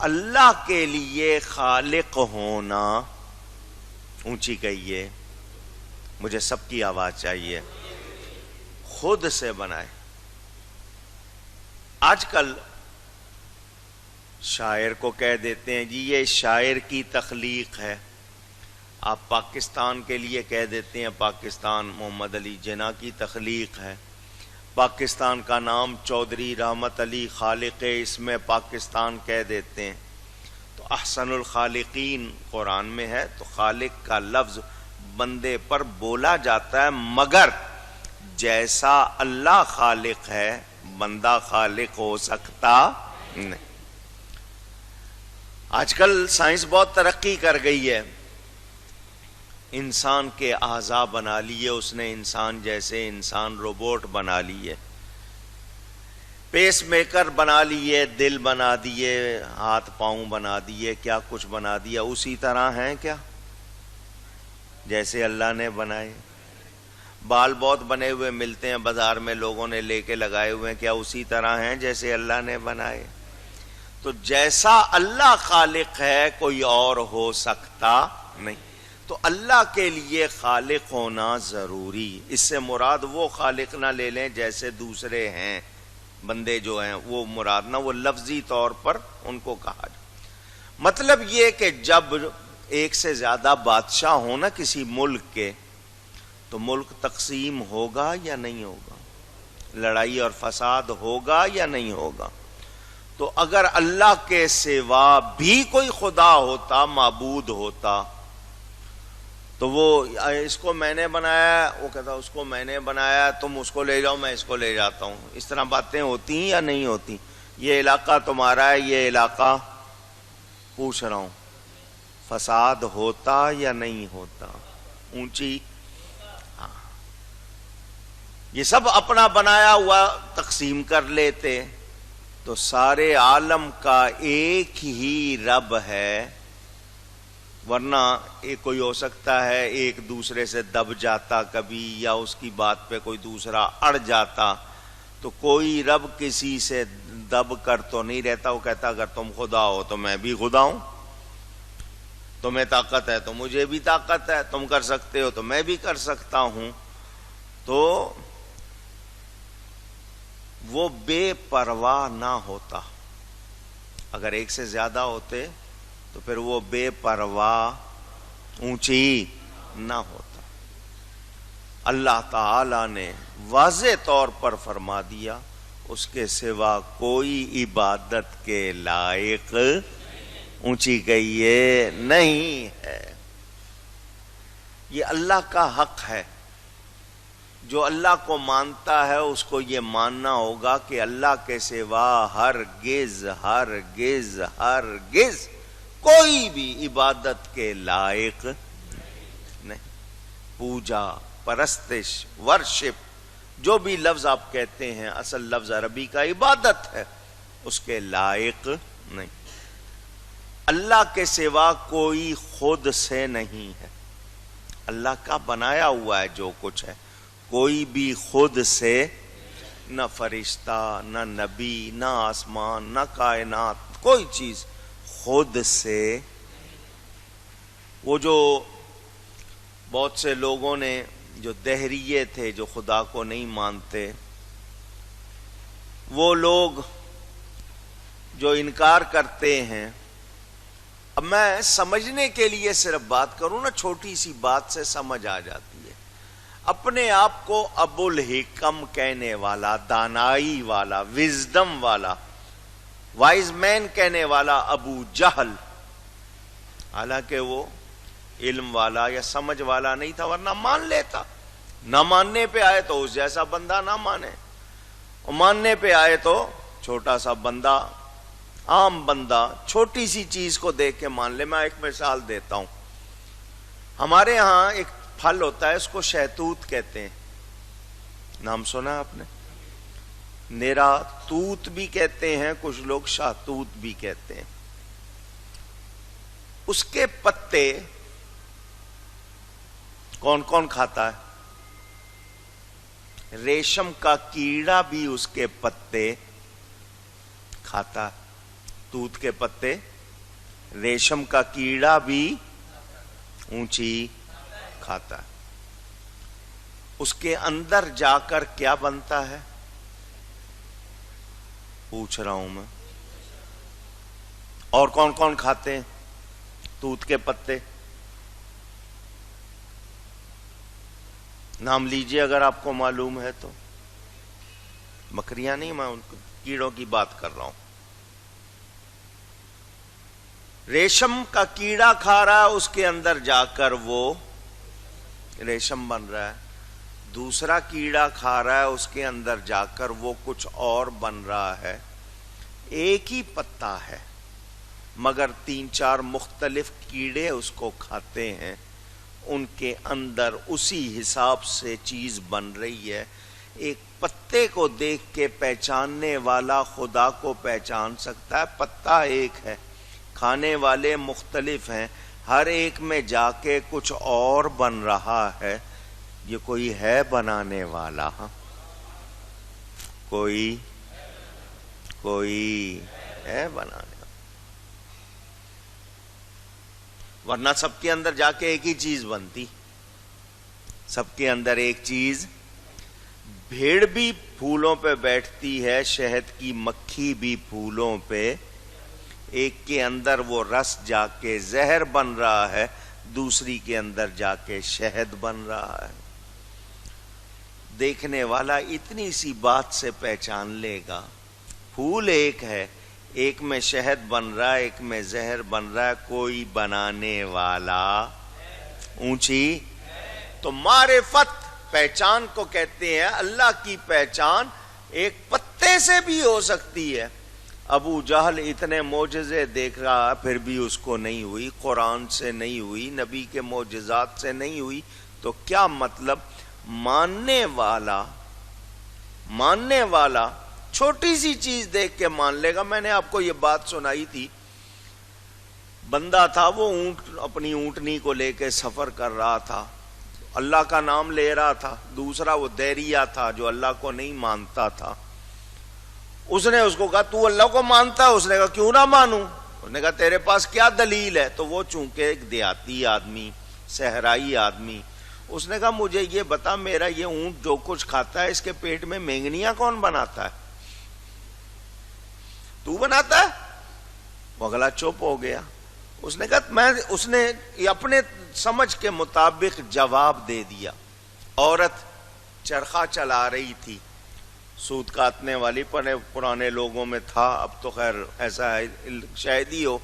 اللہ کے لیے خالق ہونا، اونچی کہیے، مجھے سب کی آواز چاہیے، خود سے بنائے۔ آج کل شاعر کو کہہ دیتے ہیں جی یہ شاعر کی تخلیق ہے، آپ پاکستان کے لیے کہہ دیتے ہیں پاکستان محمد علی جناح کی تخلیق ہے، پاکستان کا نام چودھری رحمت علی خالق اسم پاکستان کہہ دیتے ہیں۔ تو احسن الخالقین قرآن میں ہے، تو خالق کا لفظ بندے پر بولا جاتا ہے، مگر جیسا اللہ خالق ہے بندہ خالق ہو سکتا نہیں۔ آج کل سائنس بہت ترقی کر گئی ہے، انسان کے اعضاء بنا لیے اس نے، انسان جیسے انسان روبوٹ بنا لیے، پیس میکر بنا لیے، دل بنا دیے، ہاتھ پاؤں بنا دیے، کیا کچھ بنا دیا، اسی طرح ہیں کیا جیسے اللہ نے بنائے؟ بال بہت بنے ہوئے ملتے ہیں بازار میں، لوگوں نے لے کے لگائے ہوئے ہیں، کیا اسی طرح ہیں جیسے اللہ نے بنائے؟ تو جیسا اللہ خالق ہے کوئی اور ہو سکتا نہیں۔ تو اللہ کے لیے خالق ہونا ضروری، اس سے مراد وہ خالق نہ لے لیں جیسے دوسرے ہیں بندے جو ہیں، وہ مراد نہ، وہ لفظی طور پر ان کو کہا جائے۔ مطلب یہ کہ جب ایک سے زیادہ بادشاہ ہو نا کسی ملک کے، تو ملک تقسیم ہوگا یا نہیں ہوگا، لڑائی اور فساد ہوگا یا نہیں ہوگا۔ تو اگر اللہ کے سوا بھی کوئی خدا ہوتا، معبود ہوتا، تو وہ اس کو میں نے بنایا، وہ کہتا اس کو میں نے بنایا، تم اس کو لے جاؤ میں اس کو لے جاتا ہوں، اس طرح باتیں ہوتی ہیں یا نہیں ہوتی؟ یہ علاقہ تمہارا ہے، یہ علاقہ، پوچھ رہا ہوں، فساد ہوتا یا نہیں ہوتا؟ اونچی، ہاں، یہ سب اپنا بنایا ہوا تقسیم کر لیتے تو سارے عالم کا ایک ہی رب ہے، ورنہ ایک کوئی ہو سکتا ہے ایک دوسرے سے دب جاتا کبھی، یا اس کی بات پہ کوئی دوسرا اڑ جاتا، تو کوئی رب کسی سے دب کر تو نہیں رہتا، وہ کہتا اگر تم خدا ہو تو میں بھی خدا ہوں، تمہیں طاقت ہے تو مجھے بھی طاقت ہے، تم کر سکتے ہو تو میں بھی کر سکتا ہوں۔ تو وہ بے پرواہ نہ ہوتا، اگر ایک سے زیادہ ہوتے تو پھر وہ بے پرواہ، اونچی، نہ ہوتا۔ اللہ تعالی نے واضح طور پر فرما دیا اس کے سوا کوئی عبادت کے لائق، اونچی کہیے، نہیں ہے۔ یہ اللہ کا حق ہے، جو اللہ کو مانتا ہے اس کو یہ ماننا ہوگا کہ اللہ کے سوا ہرگز ہرگز ہرگز کوئی بھی عبادت کے لائق نہیں۔ پوجا، پرستش، ورشپ، جو بھی لفظ آپ کہتے ہیں، اصل لفظ عربی کا عبادت ہے، اس کے لائق نہیں۔ اللہ کے سوا کوئی خود سے نہیں ہے، اللہ کا بنایا ہوا ہے جو کچھ ہے، کوئی بھی خود سے، نہ فرشتہ، نہ نبی، نہ آسمان، نہ کائنات، کوئی چیز خود سے۔ وہ جو بہت سے لوگوں نے جو دہریے تھے، جو خدا کو نہیں مانتے، وہ لوگ جو انکار کرتے ہیں، اب میں سمجھنے کے لیے صرف بات کروں نا، چھوٹی سی بات سے سمجھ آ جاتی ہے۔ اپنے آپ کو ابو الحکم کہنے والا، دانائی والا، وزڈم والا، وائز مین کہنے والا ابو جہل، حالانکہ وہ علم والا یا سمجھ والا نہیں تھا، ورنہ مان لیتا۔ نہ ماننے پہ آئے تو اس جیسا بندہ نہ مانے، اور ماننے پہ آئے تو چھوٹا سا بندہ، عام بندہ، چھوٹی سی چیز کو دیکھ کے مان لے۔ میں ایک مثال دیتا ہوں، ہمارے ہاں ایک پھل ہوتا ہے، اس کو شہتوت کہتے ہیں، نام سنا آپ نے؟ نیرا توت بھی کہتے ہیں کچھ لوگ، شاہتوت بھی کہتے ہیں۔ اس کے پتے کون کون کھاتا ہے؟ ریشم کا کیڑا بھی اس کے پتے کھاتا ہے، توت کے پتے ریشم کا کیڑا بھی اونچی کھاتا ہے. اس کے اندر جا کر کیا بنتا ہے پوچھ رہا ہوں میں. اور کون کون کھاتے ہیں؟ توت کے پتے. نام لیجئے اگر آپ کو معلوم ہے تو. مکریاں نہیں، میں ان کیڑوں کی بات کر رہا ہوں. ریشم کا کیڑا کھا رہا ہے، اس کے اندر جا کر وہ ریشم بن رہا ہے. دوسرا کیڑا کھا رہا ہے، اس کے اندر جا کر وہ کچھ اور بن رہا ہے. ایک ہی پتا ہے مگر 3-4 مختلف کیڑے اس کو کھاتے ہیں. ان کے اندر اسی حساب سے چیز بن رہی ہے. ایک پتے کو دیکھ کے پہچاننے والا خدا کو پہچان سکتا ہے. پتا ایک ہے، کھانے والے مختلف ہیں، ہر ایک میں جا کے کچھ اور بن رہا ہے. یہ کوئی ہے بنانے والا؟ کوئی ہے بنانے والا؟ ورنہ سب کے اندر جا کے ایک ہی چیز بنتی. سب کے اندر ایک چیز. بھیڑ بھی پھولوں پہ بیٹھتی ہے، شہد کی مکھی بھی پھولوں پہ. ایک کے اندر وہ رس جا کے زہر بن رہا ہے، دوسری کے اندر جا کے شہد بن رہا ہے. دیکھنے والا اتنی سی بات سے پہچان لے گا پھول ایک ہے، ایک میں شہد بن رہا ہے، ایک میں زہر بن رہا ہے. کوئی بنانے والا اونچی. تو معرفت پہچان کو کہتے ہیں. اللہ کی پہچان ایک پتے سے بھی ہو سکتی ہے. ابو جہل اتنے معجزے دیکھ رہا پھر بھی اس کو نہیں ہوئی. قرآن سے نہیں ہوئی، نبی کے معجزات سے نہیں ہوئی. تو کیا مطلب؟ ماننے والا چھوٹی سی چیز دیکھ کے مان لے گا. میں نے آپ کو یہ بات سنائی تھی. بندہ تھا، وہ اپنی اونٹنی کو لے کے سفر کر رہا تھا، اللہ کا نام لے رہا تھا. دوسرا وہ دیریا تھا جو اللہ کو نہیں مانتا تھا. اس نے اس کو کہا تو اللہ کو مانتا ہے؟ اس نے کہا کیوں نہ مانوں. اس نے کہا تیرے پاس کیا دلیل ہے؟ تو وہ چونکہ ایک دیہاتی آدمی، صحرائی آدمی، اس نے کہا مجھے یہ بتا، میرا یہ اونٹ جو کچھ کھاتا ہے اس کے پیٹ میں مینگنیاں کون بناتا ہے؟ تو بناتا ہے؟ وہ اگلا چپ ہو گیا. اس نے کہا اس نے اپنے سمجھ کے مطابق جواب دے دیا. عورت چرخہ چلا رہی تھی، سود کاٹنے والی، پرانے لوگوں میں تھا، اب تو خیر ایسا ہے شاید ہی ہو.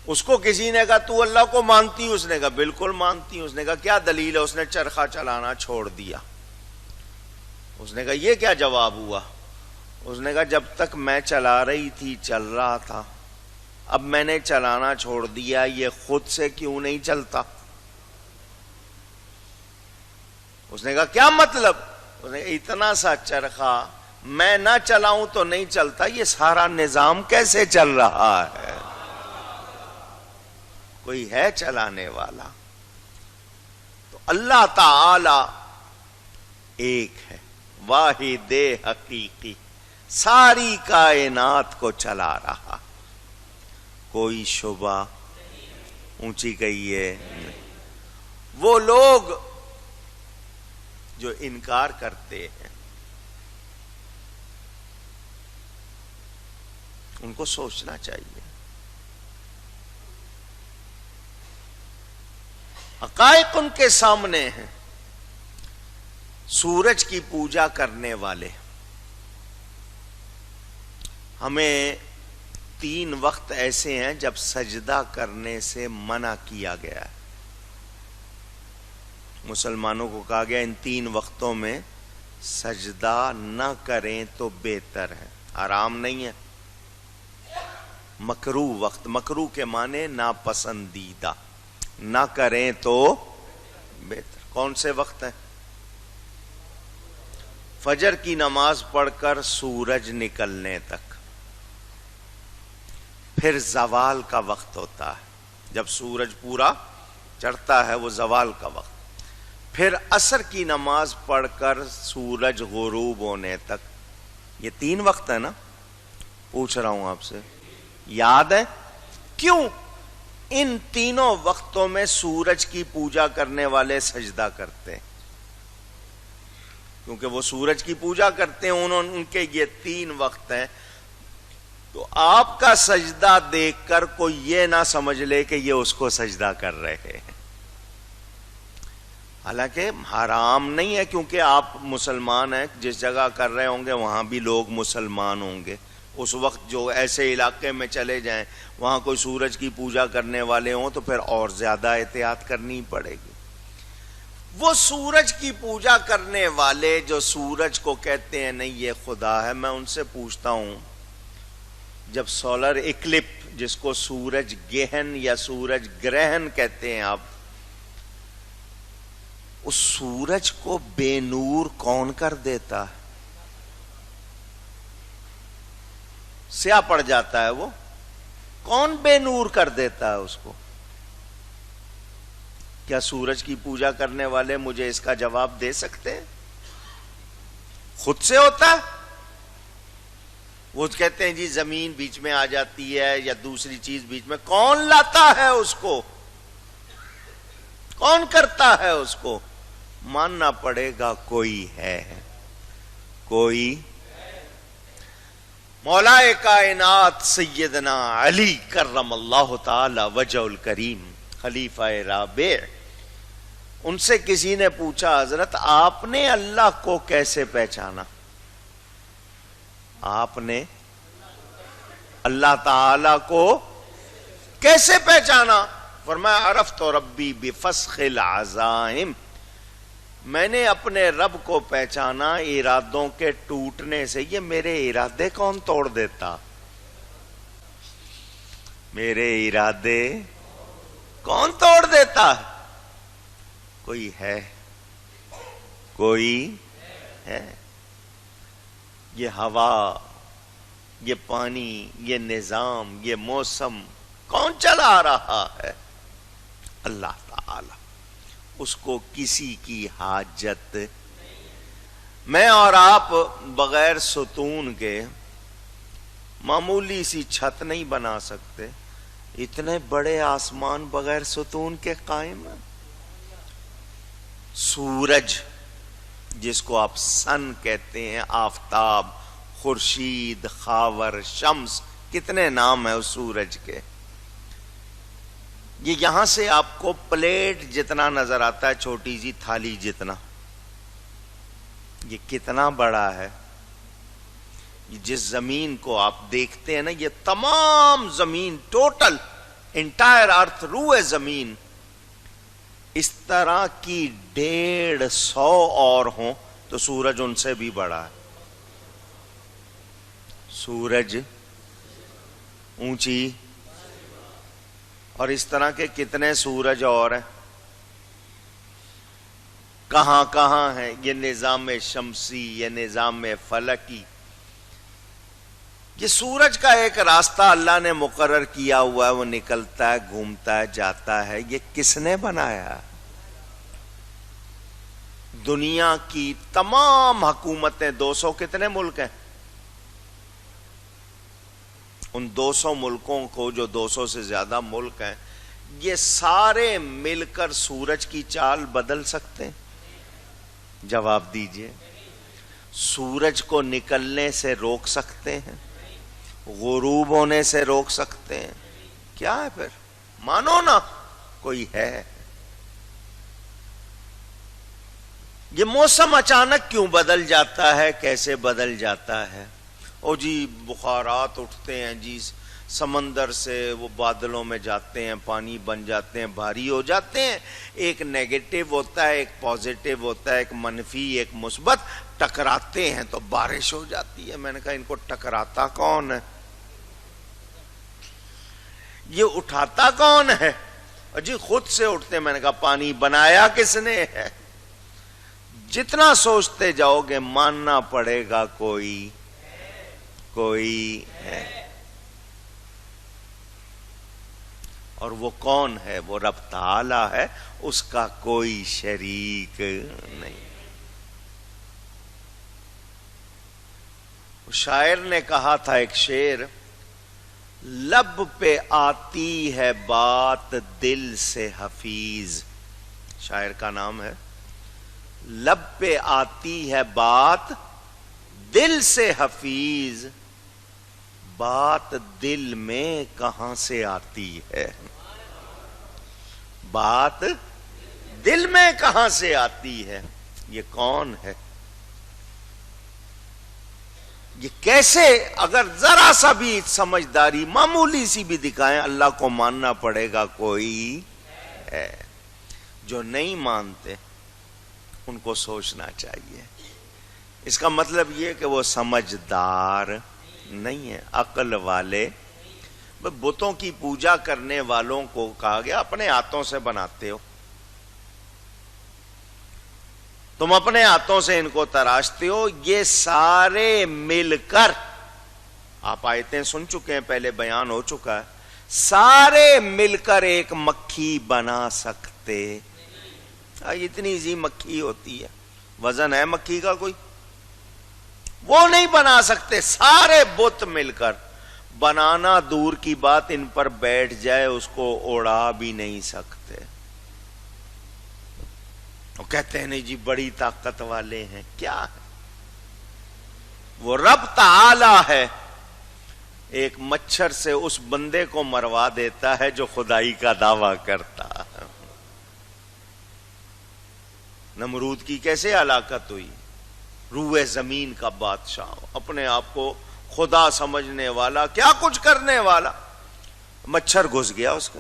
اس کو کسی نے کہا تو اللہ کو مانتی؟ اس نے کہا بالکل مانتی ہوں. اس نے کہا کیا دلیل ہے؟ اس نے چرخہ چلانا چھوڑ دیا. اس نے کہا یہ کیا جواب ہوا؟ اس نے کہا جب تک میں چلا رہی تھی چل رہا تھا، اب میں نے چلانا چھوڑ دیا، یہ خود سے کیوں نہیں چلتا؟ اس نے کہا کیا مطلب؟ اس نے کہا اتنا سا چرخہ میں نہ چلاؤں تو نہیں چلتا، یہ سارا نظام کیسے چل رہا ہے؟ کوئی ہے چلانے والا. تو اللہ تعالی ایک ہے، واحد حقیقی، ساری کائنات کو چلا رہا. کوئی شبہ اونچی کہیے. وہ لوگ جو انکار کرتے ہیں ان کو سوچنا چاہیے. حقائق ان کے سامنے ہیں. سورج کی پوجا کرنے والے، ہمیں 3 وقت ایسے ہیں جب سجدہ کرنے سے منع کیا گیا ہے. مسلمانوں کو کہا گیا ان 3 وقتوں میں سجدہ نہ کریں تو بہتر ہے، حرام نہیں ہے. مکروہ وقت، مکروہ کے معنی ناپسندیدہ، نہ کریں تو بہتر. کون سے وقت ہیں؟ فجر کی نماز پڑھ کر سورج نکلنے تک، پھر زوال کا وقت ہوتا ہے، جب سورج پورا چڑھتا ہے وہ زوال کا وقت، پھر عصر کی نماز پڑھ کر سورج غروب ہونے تک. یہ 3 وقت ہے نا؟ پوچھ رہا ہوں آپ سے، یاد ہے؟ کیوں؟ ان تینوں وقتوں میں سورج کی پوجا کرنے والے سجدہ کرتے ہیں، کیونکہ وہ سورج کی پوجا کرتے ہیں، ان کے یہ 3 وقت ہیں. تو آپ کا سجدہ دیکھ کر کوئی یہ نہ سمجھ لے کہ یہ اس کو سجدہ کر رہے ہیں. حالانکہ حرام نہیں ہے، کیونکہ آپ مسلمان ہیں، جس جگہ کر رہے ہوں گے وہاں بھی لوگ مسلمان ہوں گے. اس وقت جو ایسے علاقے میں چلے جائیں وہاں کوئی سورج کی پوجا کرنے والے ہوں تو پھر اور زیادہ احتیاط کرنی پڑے گی. وہ سورج کی پوجا کرنے والے جو سورج کو کہتے ہیں نہیں یہ خدا ہے، میں ان سے پوچھتا ہوں، جب سولر اکلپ، جس کو سورج گہن یا سورج گرہن کہتے ہیں آپ، اس سورج کو بے نور کون کر دیتا ہے؟ سیاہ پڑ جاتا ہے، وہ کون بے نور کر دیتا ہے اس کو؟ کیا سورج کی پوجا کرنے والے مجھے اس کا جواب دے سکتے ہیں؟ خود سے ہوتا ہے؟ وہ کہتے ہیں جی زمین بیچ میں آ جاتی ہے یا دوسری چیز بیچ میں. کون لاتا ہے اس کو؟ کون کرتا ہے اس کو؟ ماننا پڑے گا کوئی ہے، کوئی. مولا کائنات سیدنا علی کرم اللہ تعالی وجہ الکریم خلیفہ رابع، ان سے کسی نے پوچھا حضرت آپ نے اللہ کو کیسے پہچانا؟ آپ نے اللہ تعالی کو کیسے پہچانا؟ فرمایا عرفت ربی بفسخ العزائم، میں نے اپنے رب کو پہچانا ارادوں کے ٹوٹنے سے. یہ میرے ارادے کون توڑ دیتا؟ میرے ارادے کون توڑ دیتا؟ کوئی ہے، کوئی ہے. یہ ہوا، یہ پانی، یہ نظام، یہ موسم کون چلا رہا ہے؟ اللہ تعالی. اس کو کسی کی حاجت. میں اور آپ بغیر ستون کے معمولی سی چھت نہیں بنا سکتے، اتنے بڑے آسمان بغیر ستون کے قائم ہیں. سورج جس کو آپ سن کہتے ہیں، آفتاب، خورشید، خاور، شمس، کتنے نام ہیں اس سورج کے. یہ یہاں سے آپ کو پلیٹ جتنا نظر آتا ہے، چھوٹی سی تھالی جتنا، یہ کتنا بڑا ہے. جس زمین کو آپ دیکھتے ہیں نا، یہ تمام زمین، ٹوٹل انٹائر ارتھ، روئے زمین، اس طرح کی 150 اور ہوں تو سورج ان سے بھی بڑا ہے. سورج اونچی، اور اس طرح کے کتنے سورج اور ہیں، کہاں کہاں ہیں. یہ نظام شمسی، یہ نظام فلکی. یہ سورج کا ایک راستہ اللہ نے مقرر کیا ہوا ہے، وہ نکلتا ہے، گھومتا ہے، جاتا ہے. یہ کس نے بنایا؟ دنیا کی تمام حکومتیں، 200 کتنے ملک ہیں، ان 200 ملکوں کو، جو 200 سے زیادہ ملک ہیں، یہ سارے مل کر سورج کی چال بدل سکتے ہیں؟ جواب دیجئے. سورج کو نکلنے سے روک سکتے ہیں؟ غروب ہونے سے روک سکتے ہیں؟ کیا ہے پھر؟ مانو نا کوئی ہے. یہ موسم اچانک کیوں بدل جاتا ہے؟ کیسے بدل جاتا ہے؟ او جی بخارات اٹھتے ہیں جی سمندر سے، وہ بادلوں میں جاتے ہیں، پانی بن جاتے ہیں، بھاری ہو جاتے ہیں. ایک نیگیٹو ہوتا ہے، ایک پازیٹو ہوتا ہے، ایک منفی، ایک مثبت، ٹکراتے ہیں تو بارش ہو جاتی ہے. میں نے کہا ان کو ٹکراتا کون ہے؟ یہ اٹھاتا کون ہے؟ جی خود سے اٹھتے ہیں. میں نے کہا پانی بنایا کس نے ہے؟ جتنا سوچتے جاؤ گے ماننا پڑے گا کوئی ہے. اور وہ کون ہے؟ وہ رب تعالی ہے، اس کا کوئی شریک نہیں. شاعر نے کہا تھا ایک شعر، لب پہ آتی ہے بات دل سے حفیظ، شاعر کا نام ہے، لب پہ آتی ہے بات دل سے حفیظ، بات دل میں کہاں سے آتی ہے؟ بات دل میں کہاں سے آتی ہے؟ یہ کون ہے؟ یہ کیسے؟ اگر ذرا سا بھی سمجھداری معمولی سی بھی دکھائیں، اللہ کو ماننا پڑے گا کوئی ہے۔ جو نہیں مانتے ان کو سوچنا چاہیے۔ اس کا مطلب یہ کہ وہ سمجھدار نہیں ہے، عقل والے۔ بتوں کی پوجا کرنے والوں کو کہا گیا اپنے ہاتھوں سے بناتے ہو، تم اپنے ہاتھوں سے ان کو تراشتے ہو، یہ سارے مل کر، آپ آیتیں سن چکے ہیں، پہلے بیان ہو چکا ہے، سارے مل کر ایک مکھی بنا سکتے؟ اتنی سی مکھی ہوتی ہے، وزن ہے مکھی کا کوئی؟ وہ نہیں بنا سکتے۔ سارے بت مل کر، بنانا دور کی بات، ان پر بیٹھ جائے اس کو اڑا بھی نہیں سکتے۔ وہ کہتے ہیں نہیں جی بڑی طاقت والے ہیں، کیا ہے؟ وہ رب تعالی ہے، ایک مچھر سے اس بندے کو مروا دیتا ہے جو خدائی کا دعویٰ کرتا ہے۔ نمرود کی کیسے ہلاکت ہوئی؟ روئے زمین کا بادشاہ، اپنے آپ کو خدا سمجھنے والا، کیا کچھ کرنے والا، مچھر گھس گیا اس کا۔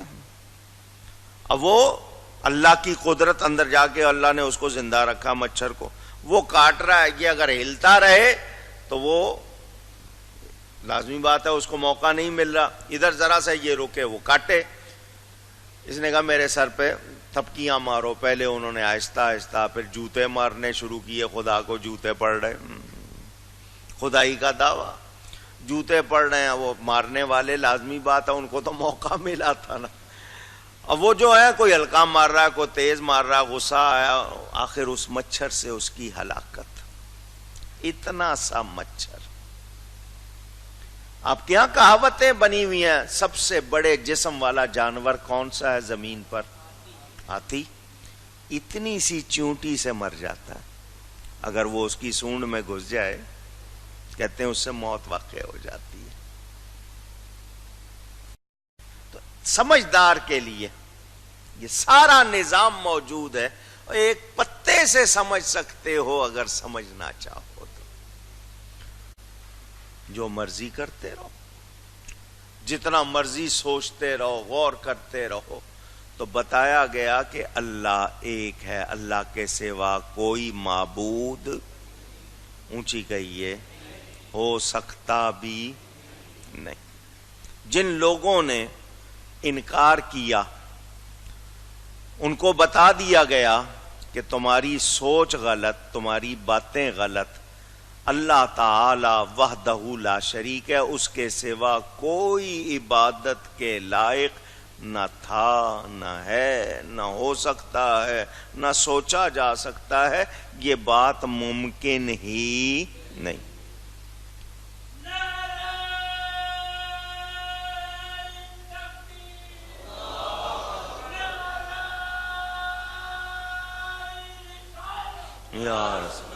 اب وہ اللہ کی قدرت اندر جا کے اللہ نے اس کو زندہ رکھا، مچھر کو، وہ کاٹ رہا ہے، یہ اگر ہلتا رہے تو وہ لازمی بات ہے اس کو موقع نہیں مل رہا، ادھر ذرا سا یہ رکے وہ کاٹے۔ اس نے کہا میرے سر پہ تھپکیاں مارو، پہلے انہوں نے آہستہ آہستہ، پھر جوتے مارنے شروع کیے، خدا کو جوتے پڑ رہے، خدائی کا دعویٰ، جوتے پڑ رہے ہیں، وہ مارنے والے لازمی بات ہے ان کو تو موقع ملا تھا نا۔ اب وہ جو ہے کوئی ہلکا مار رہا ہے، کوئی تیز مار رہا ہے، غصہ آیا، آخر اس مچھر سے اس کی ہلاکت۔ اتنا سا مچھر۔ آپ کے یہاں کہاوتیں بنی ہوئی ہیں، سب سے بڑے جسم والا جانور کون سا ہے زمین پر؟ ہاتھی۔ اتنی سی چونٹی سے مر جاتا ہے، اگر وہ اس کی سونڈ میں گھس جائے کہتے ہیں اس سے موت واقع ہو جاتی ہے۔ تو سمجھدار کے لیے یہ سارا نظام موجود ہے، اور ایک پتے سے سمجھ سکتے ہو اگر سمجھنا چاہو تو۔ جو مرضی کرتے رہو، جتنا مرضی سوچتے رہو، غور کرتے رہو، تو بتایا گیا کہ اللہ ایک ہے، اللہ کے سوا کوئی معبود، اونچی کہیے، ہو سکتا بھی نہیں۔ جن لوگوں نے انکار کیا ان کو بتا دیا گیا کہ تمہاری سوچ غلط، تمہاری باتیں غلط، اللہ تعالی وحدہ لا شریک ہے، اس کے سوا کوئی عبادت کے لائق نہ تھا، نہ ہے، نہ ہو سکتا ہے، نہ سوچا جا سکتا ہے، یہ بات ممکن ہی نہیں۔ یا رسول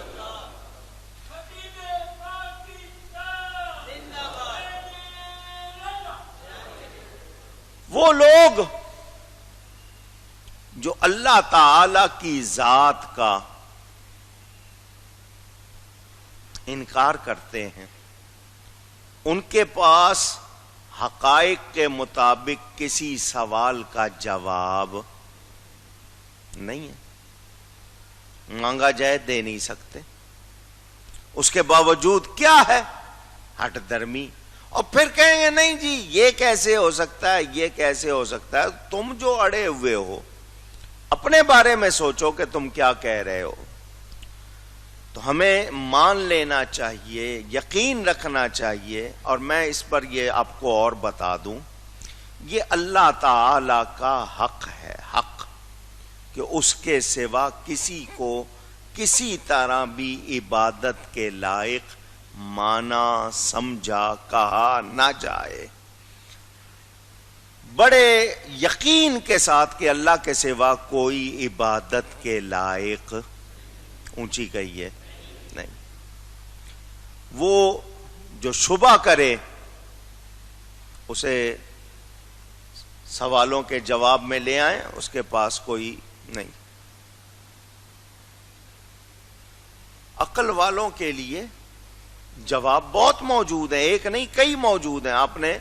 وہ لوگ جو اللہ تعالی کی ذات کا انکار کرتے ہیں، ان کے پاس حقائق کے مطابق کسی سوال کا جواب نہیں ہے، مانگا جائے دے نہیں سکتے، اس کے باوجود کیا ہے؟ ہٹ درمی، اور پھر کہیں گے نہیں جی یہ کیسے ہو سکتا ہے، یہ کیسے ہو سکتا ہے۔ تم جو اڑے ہوئے ہو اپنے بارے میں سوچو کہ تم کیا کہہ رہے ہو۔ تو ہمیں مان لینا چاہیے، یقین رکھنا چاہیے، اور میں اس پر یہ آپ کو اور بتا دوں، یہ اللہ تعالی کا حق ہے، حق کہ اس کے سوا کسی کو کسی طرح بھی عبادت کے لائق مانا، سمجھا، کہا نہ جائے۔ بڑے یقین کے ساتھ کہ اللہ کے سوا کوئی عبادت کے لائق، اونچی کہیے نہیں، وہ جو شبہ کرے اسے سوالوں کے جواب میں لے آئیں، اس کے پاس کوئی نہیں۔ عقل والوں کے لیے جواب بہت موجود ہیں، ایک نہیں کئی موجود ہیں۔ آپ نے